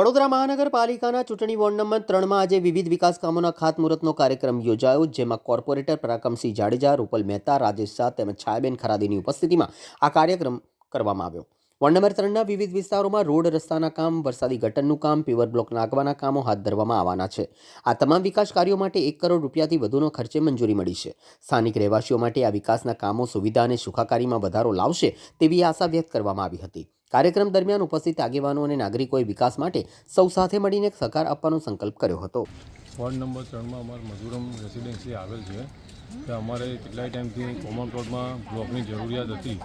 વડોદરા મહાનગરપાલિકાના ચૂંટણી ward number 3માં આજે વિવિધ વિકાસ કામોના ખાતમુહૂર્તનો કાર્યક્રમ યોજાયો, જેમાં કોર્પોરેટર પરાક્રમસિંહ જાડેજા, રૂપલ મહેતા, રાજેશ શાહ તેમજ છાયાબેન ખરાદીની ઉપસ્થિતિમાં આ કાર્યક્રમ કરવામાં આવ્યો। વોર્ડ નંબર 3ના વિવિધ વિસ્તારોમાં રોડ રસ્તાના કામ, વરસાદી ગટરનું કામ, પેવર બ્લોક નાખવાના કામો હાથ ધરવામાં આવવાના છે। આ તમામ વિકાસ કાર્યો માટે 1 કરોડ રૂપિયાથી વધુનો ખર્ચે મંજૂરી મળી છે। સ્થાનિક રહેવાસીઓ માટે આ વિકાસના કામો સુવિધા અને સુખાકારીમાં વધારો લાવશે તેવી આશા વ્યક્ત કરવામાં આવી હતી। કાર્યક્રમ દરમિયાન ઉપસ્થિત આગેવાનો અને નાગરિકોએ વિકાસ માટે સૌ સાથે મળીને સહકાર આપવાનો સંકલ્પ કર્યો હતો। વોર્ડ નંબર 3માં અમારું મધુરમ રેસિડેન્સી આવેલ છે કે અમારે કેટલાય ટાઈમથી કોમન પ્લોટમાં બ્લોકની જરૂરિયાત હતી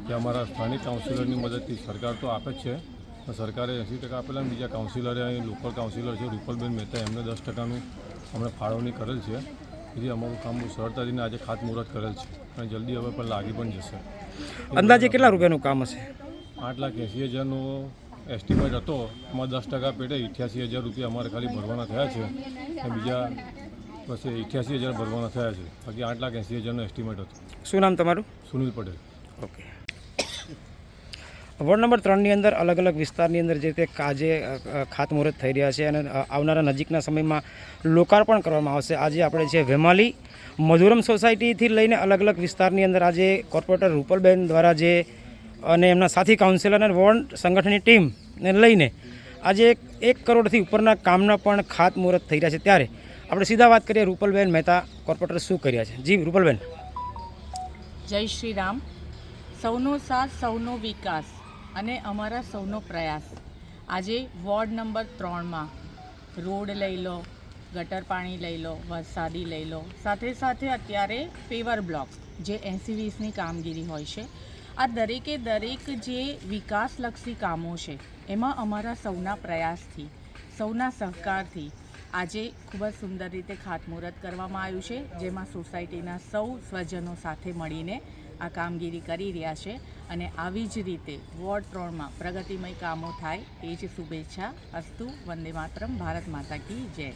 કે અમારા સ્થાનિક કાઉન્સિલરની મદદથી સરકાર તો આપે જ છે, પણ સરકારે 80% આપેલા, અને બીજા કાઉન્સિલરે અહીં લોકલ કાઉન્સિલર છે રૂપલબેન મહેતા, એમને 10%નું અમને ફાળવણી કરેલ છે। તેથી અમારું કામ બહુ સરળતાથી આજે ખાતમુહૂર્ત કરેલ છે અને જલ્દી હવે પણ લાગી પણ જશે। અંદાજે કેટલા રૂપિયાનું કામ હશે? 8,80,000નો એસ્ટિમેટ હતો, એમાં 10% પેટે 88,000 રૂપિયા અમારે ખાલી ભરવાના થયા છે અને બીજા બસ 88,000 ભરવાના થયા છે। બાકી 8,80,000નો એસ્ટિમેટ હતો। શું નામ તમારું? Sunil Patel. Okay. Ward number 3ની અંદર અલગ અલગ વિસ્તારની અંદર જે તે આજે ખાતમુહૂર્ત થઈ રહ્યા છે અને આવનારા નજીકના સમયમાં લોકાર્પણ કરવામાં આવશે। આજે આપણે છે વેમાલી મધુરમ સોસાયટીથી લઈને અલગ અલગ વિસ્તારની અંદર આજે કોર્પોરેટર રૂપલબેન દ્વારા જે અને એમના સાથી કાઉન્સિલર અને વોર્ડ સંગઠનની ટીમને લઈને આજે 1 કરોડથી ઉપરના કામના પણ ખાતમુહૂર્ત થઈ રહ્યા છે। ત્યારે આપણે સીધા વાત કરીએ, રૂપલબેન મહેતા કોર્પોરેટર શું કર્યા છે? જી રૂપલબેન। જય શ્રી રામ। સૌનો સાથ, સૌનો વિકાસ અને અમારા સૌનો પ્રયાસ। આજે વોર્ડ નંબર 3માં રોડ લઈ લો, ગટર પાણી લઈ લો, વરસાદી લઈ લો, સાથે સાથે અત્યારે પેવર બ્લોક જે 80-20ની કામગીરી હોય છે, આ દરેકે દરેક જે વિકાસલક્ષી કામો છે એમાં અમારા સૌના પ્રયાસથી, સૌના સહકારથી આજે ખૂબ જ સુંદર રીતે ખાતમુહૂર્ત કરવામાં આવ્યું છે, જેમાં સોસાયટીના સૌ સ્વજનો સાથે મળીને આ કામગીરી કરી રહ્યા છે અને આવી જ રીતે વોર્ડ 3માં પ્રગતિમય કામો થાય એ જ શુભેચ્છા। અસ્તુ, વંદે માતરમ, ભારત માતા કી જય।